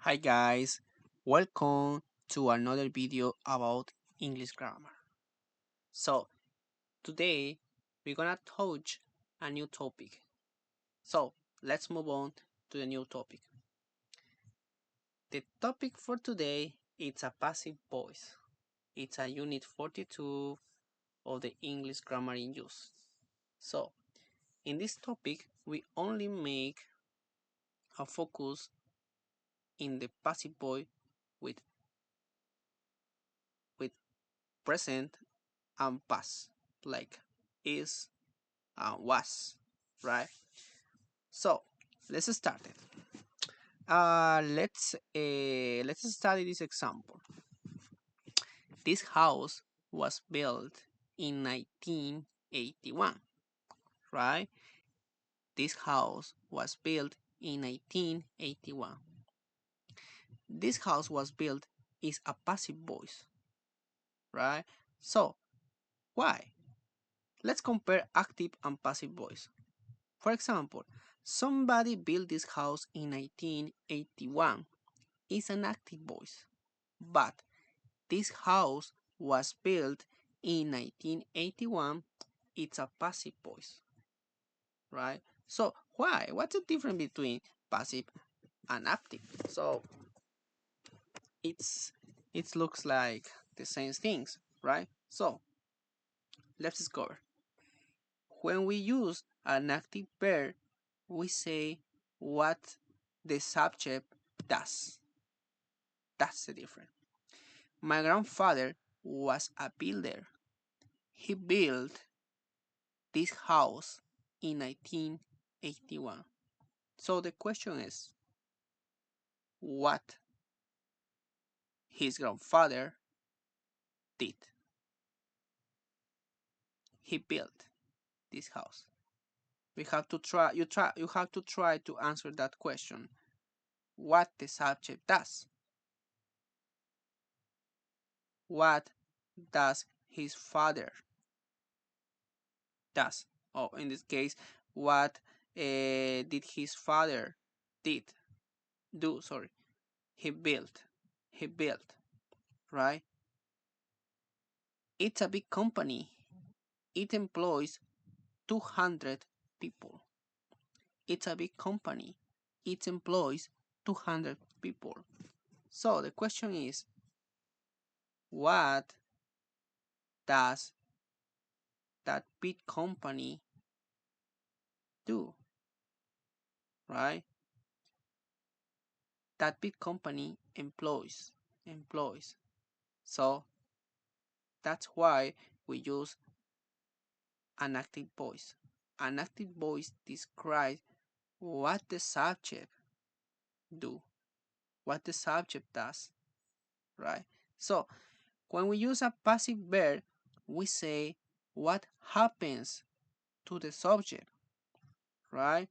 Hi guys, welcome to another video about English grammar. So today we're gonna touch a new topic. So let's move on to the new topic. The topic for today is a passive voice. It's a unit 42 of the English grammar in use. So in this topic we only make a focus in the passive voice with with present and past, like is and was, right? So let's start it. Let's study this example. This house was built in 1981, right? This house was built in 1981. This house was built is a passive voice, right? So why? Let's compare active and passive voice. For example, somebody built this house in 1981 is an active voice, but this house was built in 1981, it's a passive voice, right? So why? What's the difference between passive and active? So it's it looks like the same things, right? So let's discover. When we use an active verb, we say what the subject does. That's the difference. My grandfather was a builder. He built this house in 1981. So the question is, what his grandfather did? He built this house. We have to try. You have to try to answer that question. What the subject does? What does his father does? Oh, in this case, what did his father did do? Sorry, he built. He built. Right? It's a big company. It employs 200 people. It's a big company. It employs 200 people. So the question is, what does that big company do? Right? That big company employs. So that's why we use an active voice. An active voice describes what the subject do, what the subject does, right? So when we use a passive verb, we say what happens to the subject, right?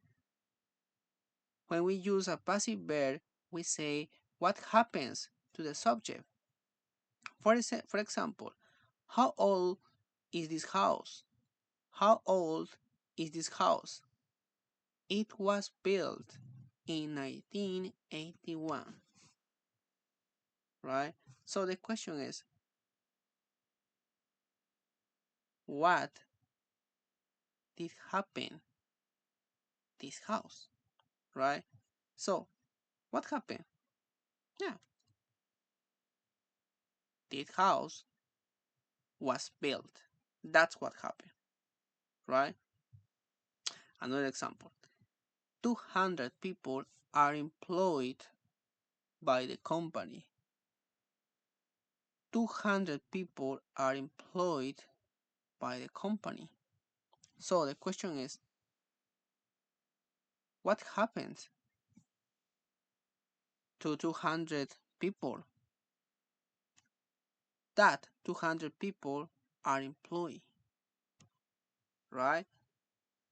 When we use a passive verb, we say what happens to the subject. For example, how old is this house? How old is this house? It was built in 1981, right? So the question is, what did happen this house, right? So what happened? Yeah, this house was built. That's what happened, right? Another example. 200 people are employed by the company. 200 people are employed by the company. So the question is, what happens to 200 people? That 200 people are employed, right?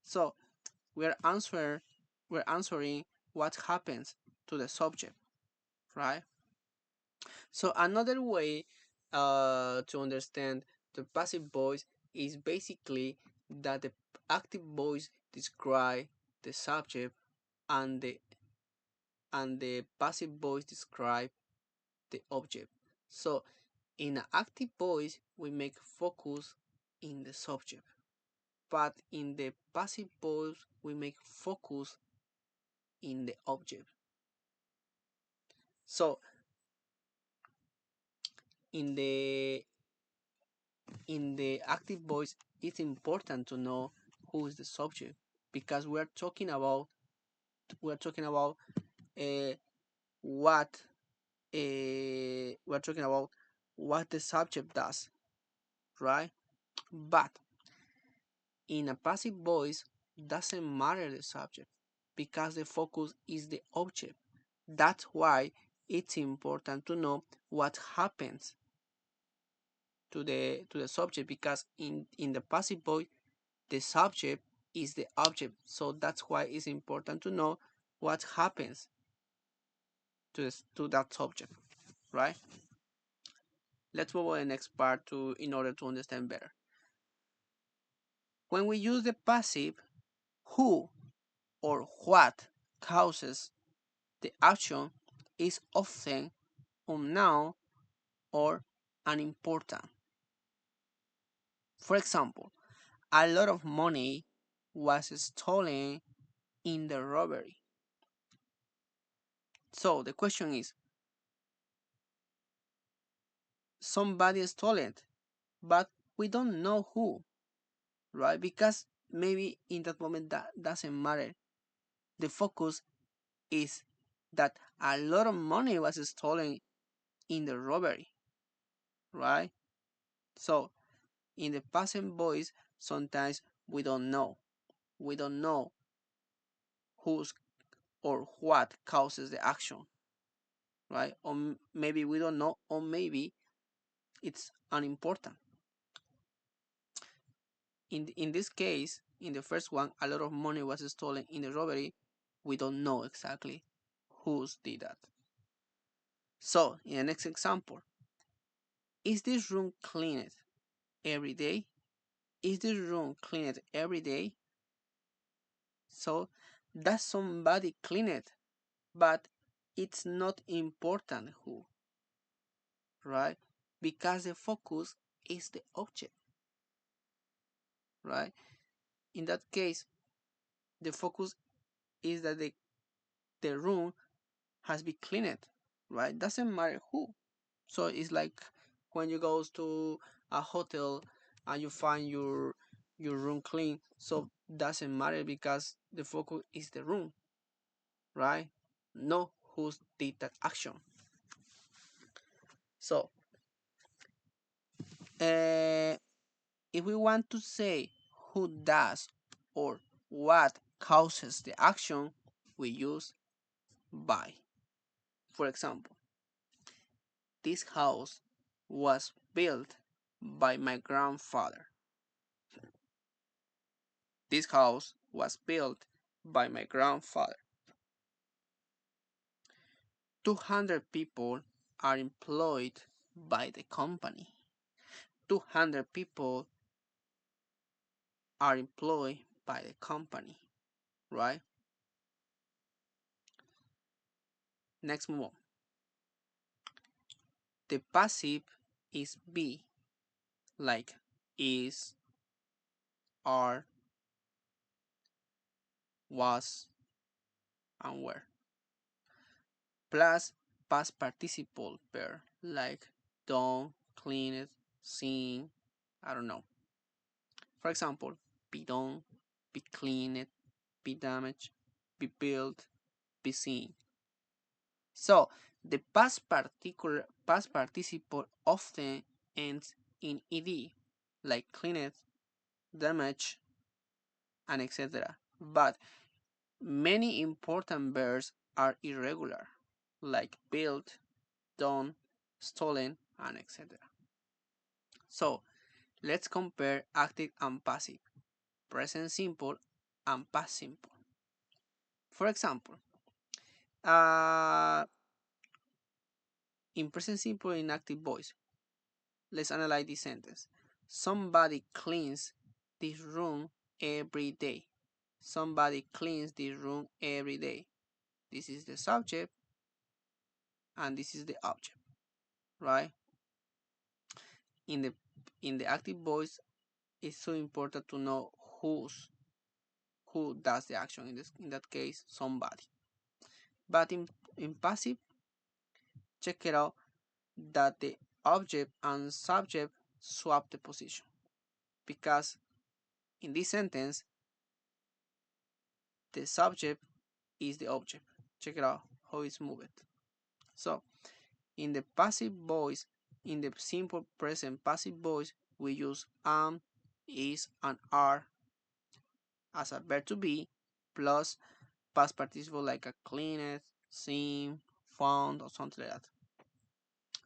So we're answer we're answering what happens to the subject, right? So another way to understand the passive voice is basically that the active voice describe the subject and the and the passive voice describe the object. So in an active voice, we make focus in the subject, but in the passive voice, we make focus in the object. So in the in the active voice, it's important to know who is the subject because we're talking about uh, what we're talking about what the subject does, right? But in a passive voice, doesn't matter the subject because the focus is the object. That's why it's important to know what happens to the subject because in the passive voice the subject is the object. So that's why it's important to know what happens to that subject, right? Let's move on to the next part in order to understand better. When we use the passive, who or what causes the action is often unknown or unimportant. For example, a lot of money was stolen in the robbery. So the question is, somebody stole it, but we don't know who, right? Because maybe in that moment that doesn't matter. The focus is that a lot of money was stolen in the robbery, right? So in the passive voice, sometimes we don't know. We don't know who's or what causes the action, right? Or maybe we don't know, or maybe it's unimportant. In this case, in the first one, a lot of money was stolen in the robbery. We don't know exactly who's did that. So in the next example, is this room cleaned every day? Is this room cleaned every day? So does somebody clean it? But it's not important who, right? Because the focus is the object, right? In that case, the focus is that the room has been cleaned, right? Doesn't matter who. So it's like when you go to a hotel and you find your room clean. So doesn't matter because the focus is the room, right? No who did that action. So uh, if we want to say who does or what causes the action, we use by. For example, this house was built by my grandfather. This house was built by my grandfather. 200 people are employed by the company. 200 people are employed by the company, right? Next move on. The passive is be, like is, are, was, and were. Plus past participle pair, like done, cleaned, seen, I don't know. For example, be done, be cleaned, be damaged, be built, be seen. So the past participle often ends in ed, like cleaned, damaged, and etc. But many important verbs are irregular, like built, done, stolen, and etc. So let's compare active and passive, present simple and past simple. For example, uh, in present simple in active voice, let's analyze this sentence. Somebody cleans this room every day. Somebody cleans this room every day. This is the subject and this is the object, right? In the in the active voice, it's so important to know who does the action. In that case, somebody. But in passive, check it out that the object and subject swap the position, because in this sentence the subject is the object. Check it out how it's moved. So in the passive voice, in the simple present passive voice, we use am, is, and are as a verb to be plus past participle like a cleaned, seen, found, or something like that.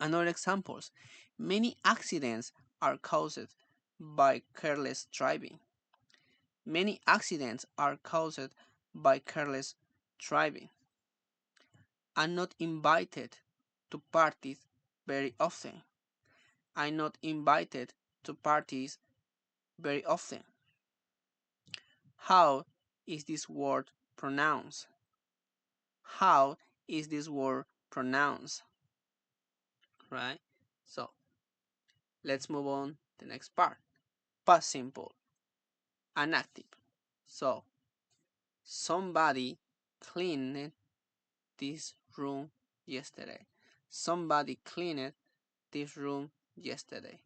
Another examples: many accidents are caused by careless driving. Many accidents are caused by careless driving. I'm not invited to parties very often. I'm not invited to parties very often. How is this word pronounced? How is this word pronounced? Right? So let's move on to the next part. Past simple and active. So somebody cleaned this room yesterday. Somebody cleaned this room yesterday.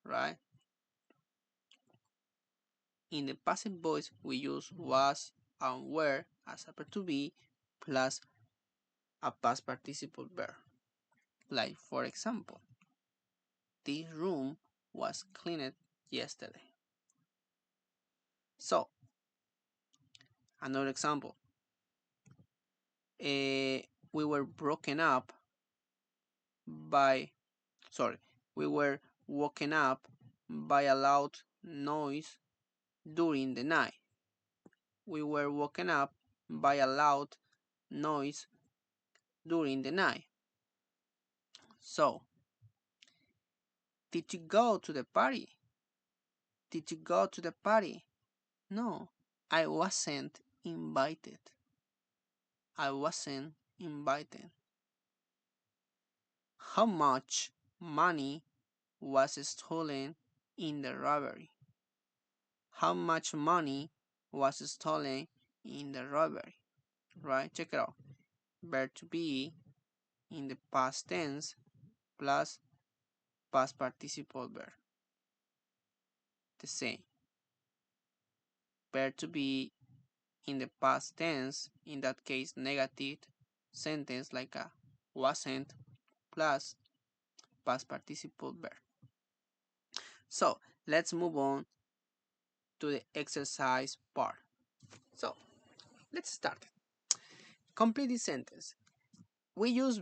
Right? In the passive voice, we use was and were as a verb to be plus a past participle verb. Like, for example, this room was cleaned yesterday. So, another example. We were broken up by, sorry, we were woken up by a loud noise during the night. We were woken up by a loud noise during the night. So, did you go to the party? Did you go to the party? No, I wasn't invited. I wasn't invited. How much money was stolen in the robbery? How much money was stolen in the robbery? Right? Check it out. Verb to be in the past tense plus past participle verb. The same. Verb to be in the past tense, in that case negative sentence like a wasn't plus past participle verb. So let's move on to the exercise part. So let's start. Complete this sentence. We use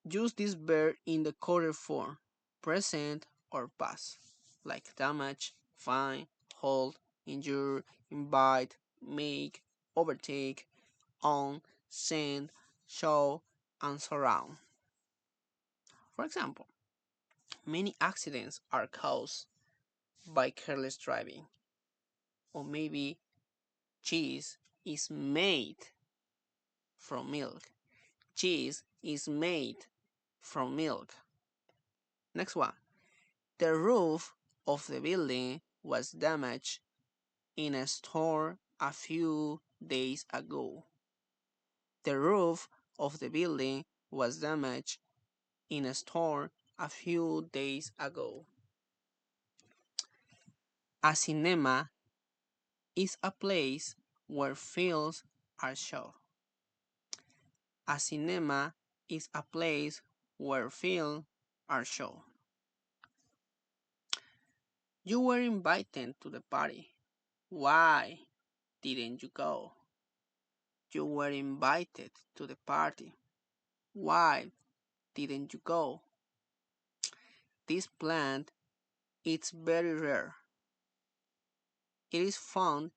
this verb in the correct form, present or past, like damage, find, hold, injure, invite, make, overtake, own, send, show, and surround. For example, many accidents are caused by careless driving. Or maybe cheese is made from milk. Cheese is made from milk. Next one. The roof of the building was damaged in a storm a few days ago. The roof of the building was damaged in a storm a few days ago. A cinema is a place where films are shown. A cinema is a place where films are shown. You were invited to the party. Why didn't you go? You were invited to the party. Why didn't you go? This plant is very rare. It is found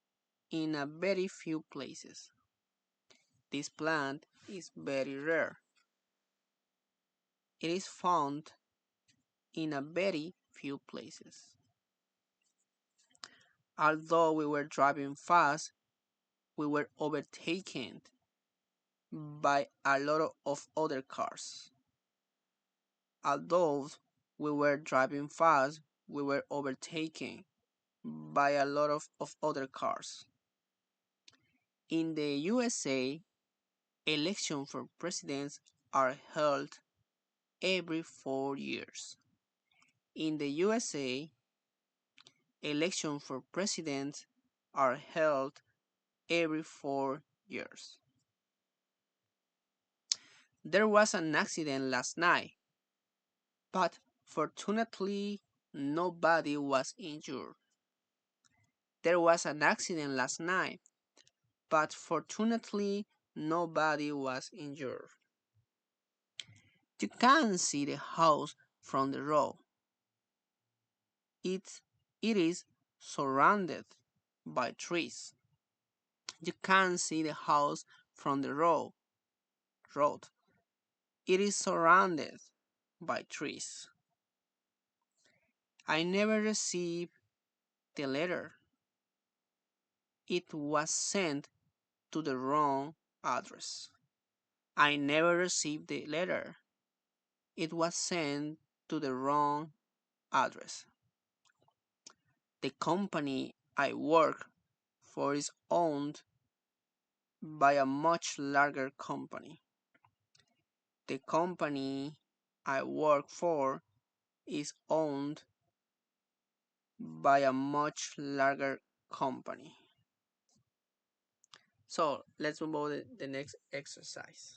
in a very few places. This plant is very rare. It is found in a very few places. Although we were driving fast, we were overtaken by a lot of other cars. Although we were driving fast, we were overtaken by a lot of other cars. In the USA, elections for presidents are held every 4 years. In the USA, elections for presidents are held every 4 years. There was an accident last night, but fortunately nobody was injured. There was an accident last night, but fortunately nobody was injured. You can see the house from the road. It, it is surrounded by trees. You can see the house from the road. It is surrounded by trees. I never received the letter. It was sent to the wrong address. I never received the letter. It was sent to the wrong address. The company I work for is owned by a much larger company. The company I work for is owned by a much larger company. So let's move on to the next exercise.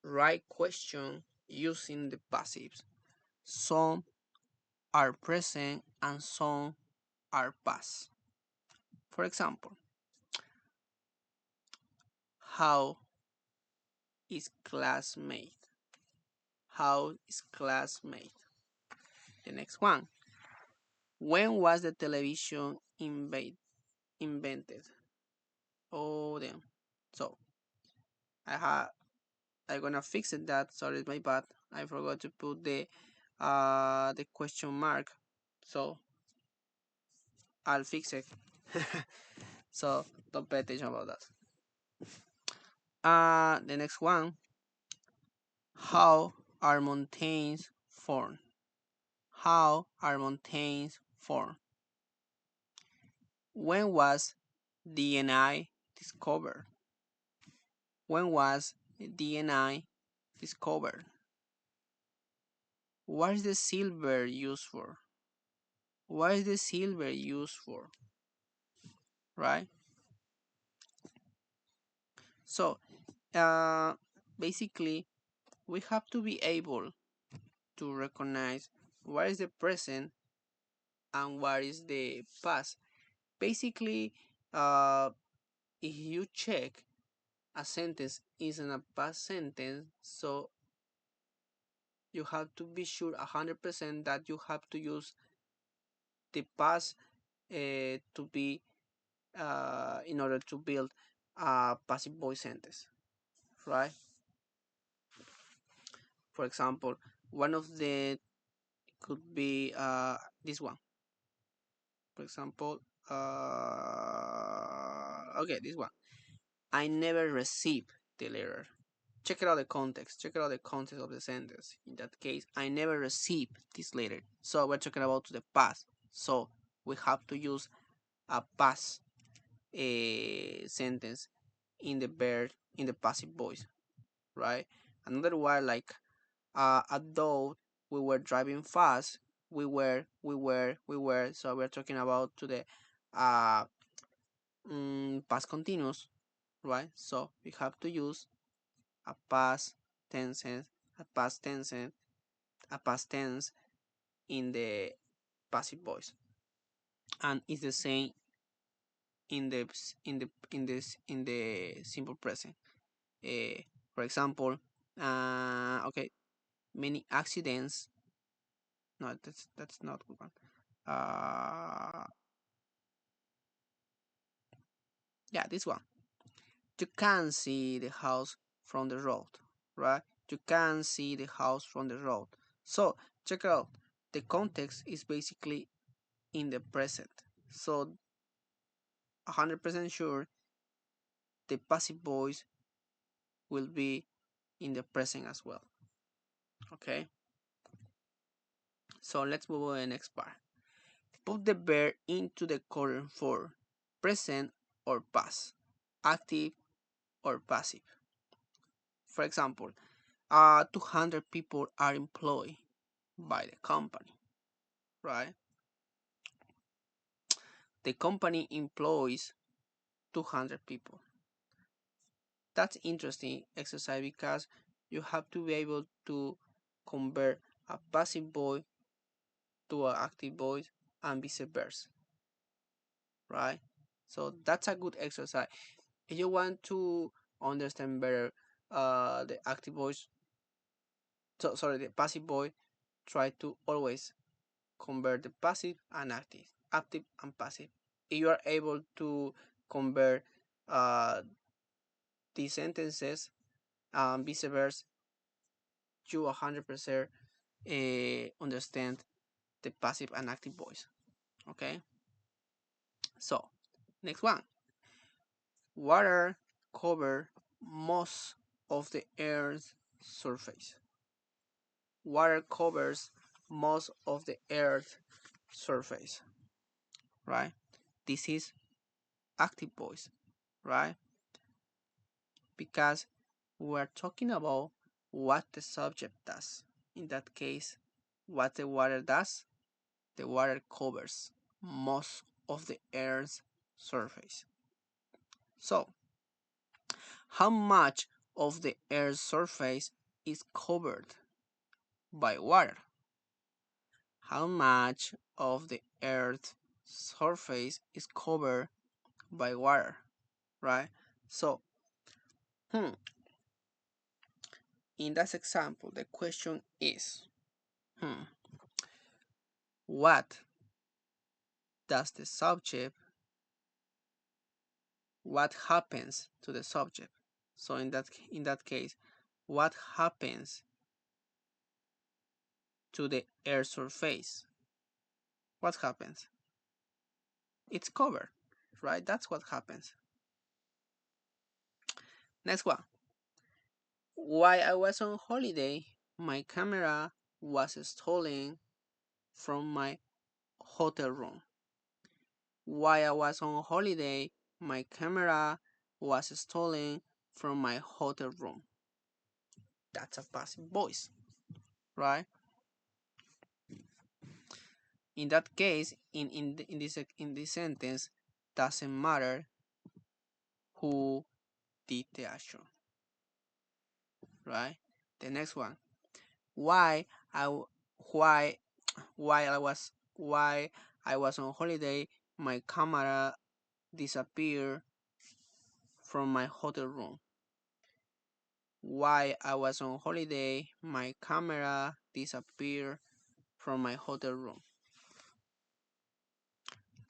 Write question using the passives. Some are present and some are past. For example, how is classmate? How is classmate? The next one. When was the television invented? Oh damn. So I'm gonna fix it that. Sorry, it's my bad. I forgot to put the question mark. So I'll fix it. So don't pay attention about that. The next one. How are mountains formed? How are mountains formed? When was DNA discovered? When was DNA discovered? What is the silver used for? What is the silver used for? Right? So, basically, we have to be able to recognize what is the present and what is the past. Basically, if you check a sentence isn't a past sentence, so you have to be sure 100% that you have to use the past to be in order to build a passive voice sentence, right? For example, one of the could be this one. For example, okay, this one. I never received the letter. Check it out the context. Check it out the context of the sentence. In that case, I never received this letter. So we're talking about the past. So we have to use a past sentence in the verb in the passive voice, right? Another one like although we were driving fast, we were. So we're talking about to the past continuous, right? So we have to use a past tense, a past tense, a past tense in the passive voice, and it's the same in the simple present. For example, okay, many accidents. No, that's not good one. Yeah, this one. You can see the house from the road, right? You can see the house from the road. So check out. The context is basically in the present. So 100% sure the passive voice will be in the present as well. Okay, so let's move on to the next part. Put the verb into the current form, present or past, active or passive. For example, 200 people are employed by the company, right? The company employs 200 people. That's interesting exercise because you have to be able to convert a passive voice to an active voice and vice versa, right? So that's a good exercise. If you want to understand better the active voice, the passive voice, try to always convert the passive and active and passive. If you are able to convert uh, these sentences and vice versa, you 100% understand the passive and active voice. Okay, so next one. Water cover most of the Earth's surface. Water covers most of the Earth's surface, right? This is active voice, right? Because we're talking about what the subject does. In that case, what the water does, the water covers most of the Earth's surface. So, how much of the Earth's surface is covered by water? How much of the Earth's surface is covered by water, right? So, in that example, the question is, what does the subject, what happens to the subject? So in that case, what happens to the Earth's surface? What happens? It's covered, right? That's what happens. Next one. While I was on holiday, my camera was stolen from my hotel room. While I was on holiday, my camera was stolen from my hotel room. That's a passive voice, right? In that case, in this sentence, doesn't matter who did the action, right? The next one. Why I why why I was on holiday, my camera disappeared from my hotel room. While I was on holiday, my camera disappeared from my hotel room.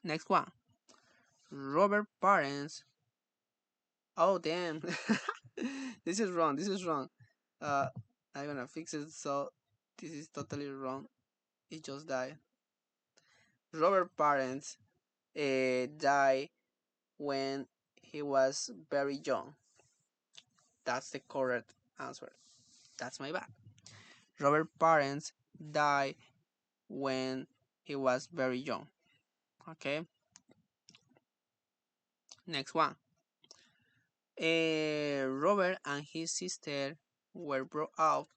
Next one. Robert parents. Oh damn. This is wrong. This is wrong. Uh I'm gonna fix it, so this is totally wrong. It just died. Robert parents died when he was very young. That's the correct answer. That's my bad. Robert parents died when he was very young. Okay. Next one. Robert and his sister were brought up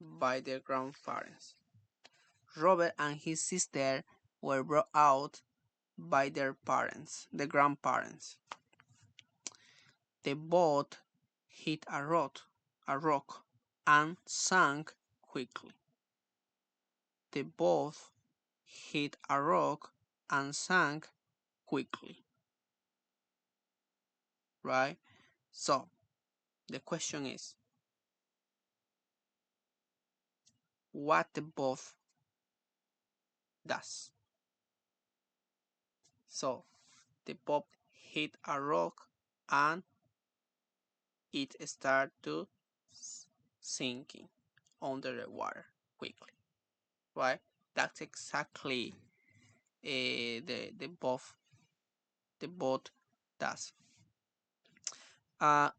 by their grandparents. Robert and his sister were brought out by their parents, the grandparents. The boat hit a rock, and sank quickly. The boat hit a rock and sank quickly. Right? So, the question is, what the boat does? So, the boat hit a rock and it started to sinking under the water quickly. Right? That's exactly the boat does. Uh,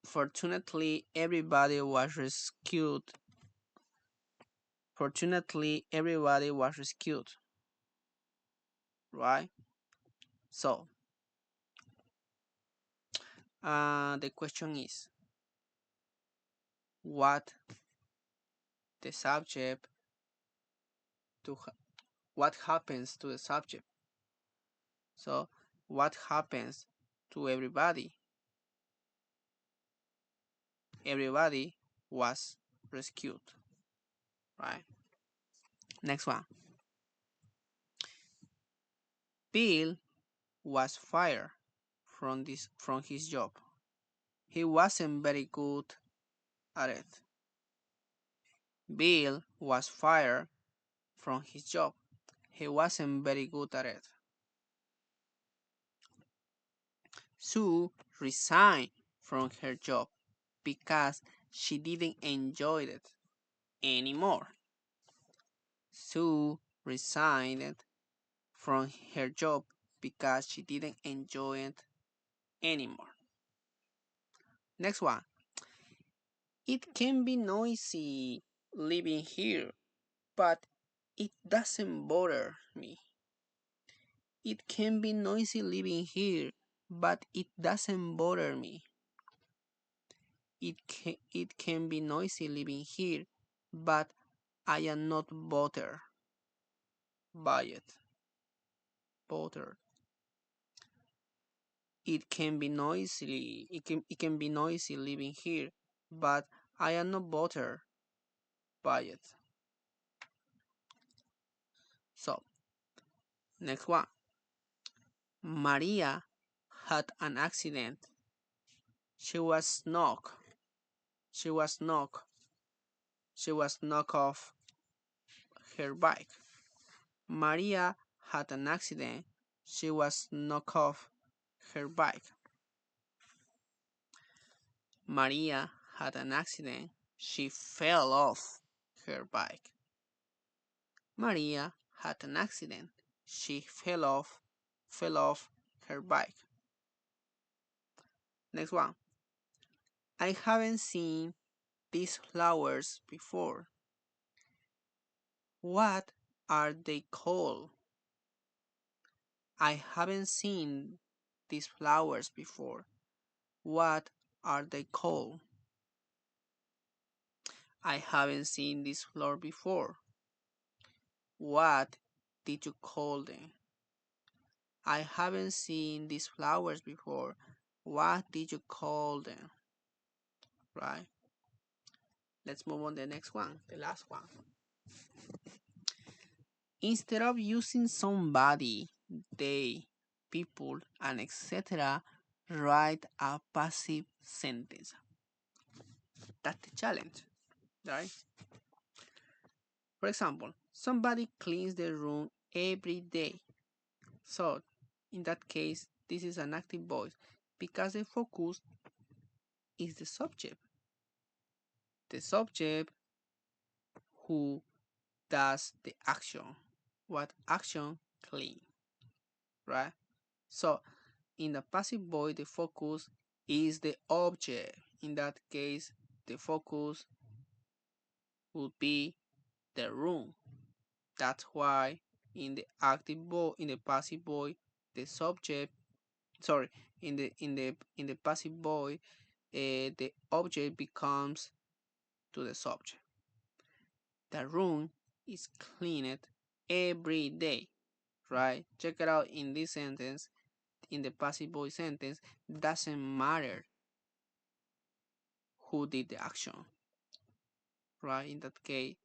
fortunately, everybody was rescued. Fortunately, everybody was rescued, right? So, the question is, what the subject to what happens to the subject? So, what happens to everybody? Everybody was rescued, right? Next one. Bill was fired from his job. He wasn't very good at it. Bill was fired from his job. He wasn't very good at it. Sue resigned from her job because she didn't enjoy it anymore. Sue resigned from her job because she didn't enjoy it anymore. Next one. It can be noisy living here, but it doesn't bother me. It can be noisy living here, but it doesn't bother me. It can be noisy living here, but I am not bothered by it. Bothered. It can be noisy living here, but I am not bothered by it. So, next one. Maria had an accident. She was knocked. She was knocked. She was knocked off her bike. Maria had an accident. She was knocked off her bike. Maria had an accident. She fell off her bike. Maria had an accident. She fell off her bike. Next one. I haven't seen these flowers before. What are they called? I haven't seen these flowers before. What are they called? I haven't seen this flower before. What did you call them? I haven't seen these flowers before. What did you call them? Right? Let's move on to the next one, the last one. Instead of using somebody, they, people, and etc., write a passive sentence. That's the challenge, right? For example, somebody cleans their room every day. So, in that case, this is an active voice because the focus is the subject. The subject who does the action. What action? Clean, right? So, in the passive voice, the focus is the object. In that case, the focus would be the room. That's why in the passive voice, the subject, sorry, in the passive voice, the object becomes to the subject. The room is cleaned every day, right? Check it out in this sentence. In the passive voice sentence, doesn't matter who did the action, right? In that case,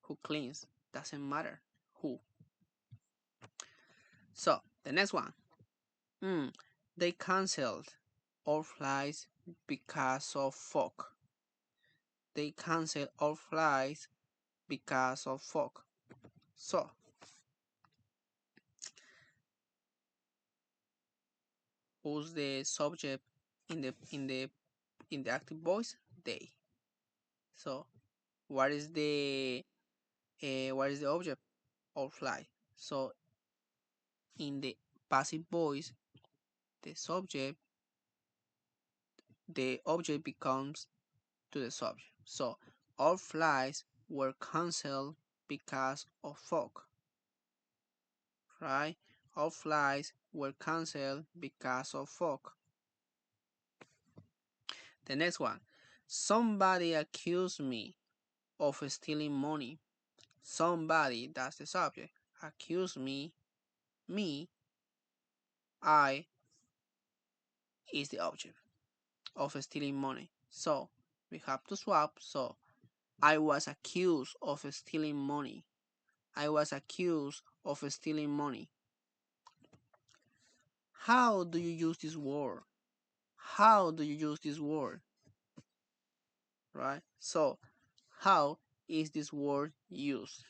who cleans doesn't matter who. So the next one. They canceled all flights because of fog. They canceled all flights because of fog. So who's the subject in the active voice? They. So what is the object? All fly. So in the passive voice, the subject the object becomes to the subject. So all flights were canceled because of fog, right? All flights were canceled because of fog. The next one. Somebody accused me of stealing money. Somebody, that's the subject, accused me, I is the object of stealing money. So we have to swap. So I was accused of stealing money. I was accused of stealing money. How do you use this word? How do you use this word? Right? So how is this word used?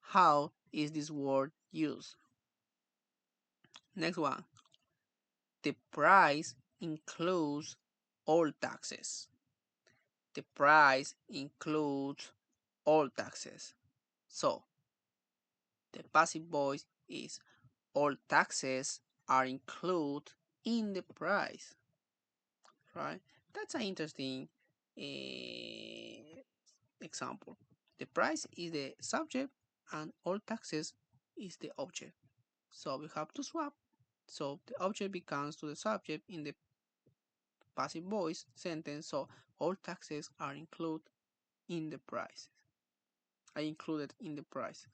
How is this word used? Next one. The price includes all taxes. The price includes all taxes. So the passive voice is all taxes are included in the price, right? That's an interesting example. The price is the subject and all taxes is the object. So we have to swap. So the object becomes to the subject in the passive voice sentence. So all taxes are included in the price. I included in the price.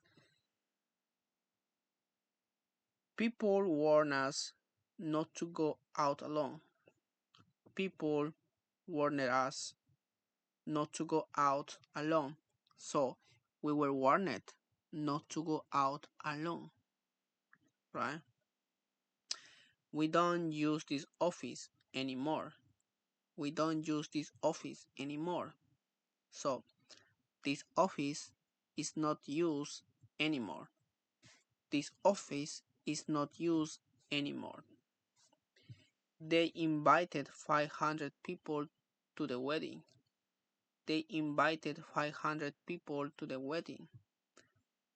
People warn us not to go out alone. People warned us not to go out alone. So we were warned not to go out alone, right? We don't use this office anymore. We don't use this office anymore. So this office is not used anymore. This office is not used anymore. They invited 500 people to the wedding. They invited 500 people to the wedding.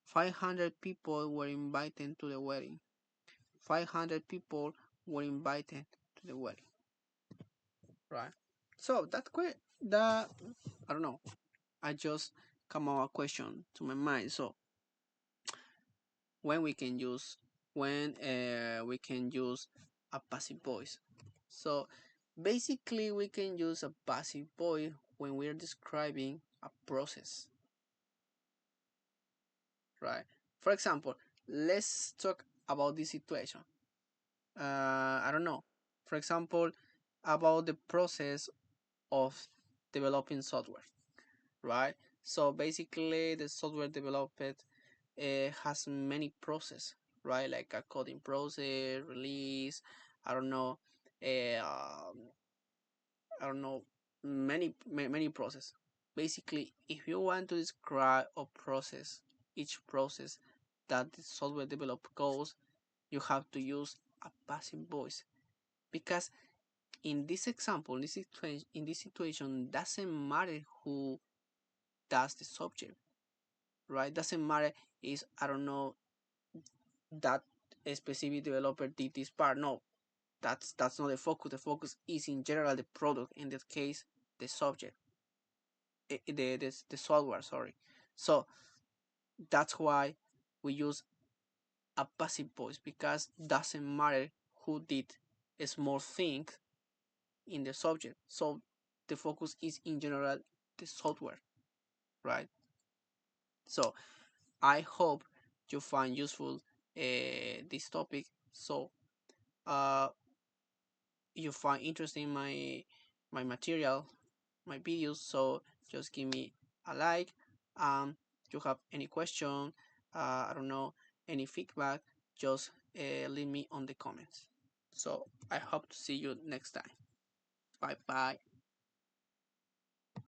500 people were invited to the wedding. 500 people were invited to the wedding. Right? So that I don't know. I just come up a question to my mind. So when we can use a passive voice. So basically we can use a passive voice when we are describing a process, right? For example, let's talk about this situation. I don't know. For example, about the process of developing software, right? So basically, the software developed has many process, right? Like a coding process, release. I don't know. I don't know. Many process. Basically, if you want to describe a process, each process that the software developer goes, you have to use a passive voice because in this example, in this situation, doesn't matter who does the subject, right? Doesn't matter is I don't know that a specific developer did this part. No, that's not the focus. The focus is in general the product. In that case, the subject, the software. Sorry. So that's why we use a passive voice because doesn't matter who did a small thing in the subject. So the focus is in general the software, right? So I hope you find useful this topic. So uh, you find interesting my material, my videos. So just give me a like. You have any question? I don't know, any feedback? Just leave me on the comments. So I hope to see you next time. Bye bye.